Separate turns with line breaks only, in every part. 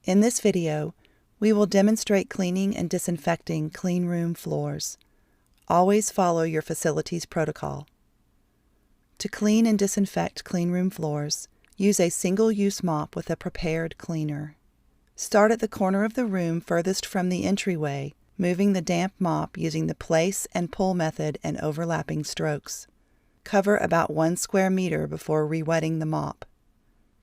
In this video, we will demonstrate cleaning and disinfecting cleanroom floors. Always follow your facility's protocol. To clean and disinfect cleanroom floors, use a single-use mop with a prepared cleaner. Start at the corner of the room furthest from the entryway, moving the damp mop using the place and pull method and overlapping strokes. Cover about 1 square meter before re-wetting the mop.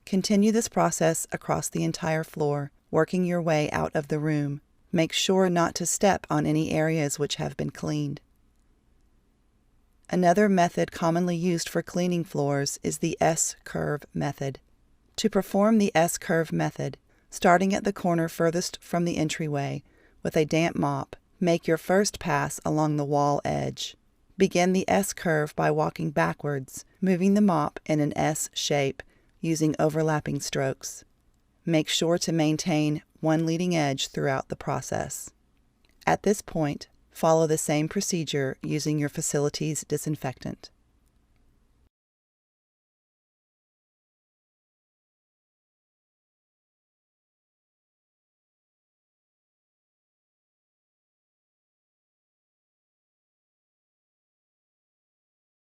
Continue this process across the entire floor, working your way out of the room. Make sure not to step on any areas which have been cleaned. Another method commonly used for cleaning floors is the S-curve method. To perform the S-curve method, starting at the corner furthest from the entryway, with a damp mop, make your first pass along the wall edge. Begin the S-curve by walking backwards, moving the mop in an S shape, using overlapping strokes. Make sure to maintain one leading edge throughout the process. At this point, follow the same procedure using your facility's disinfectant.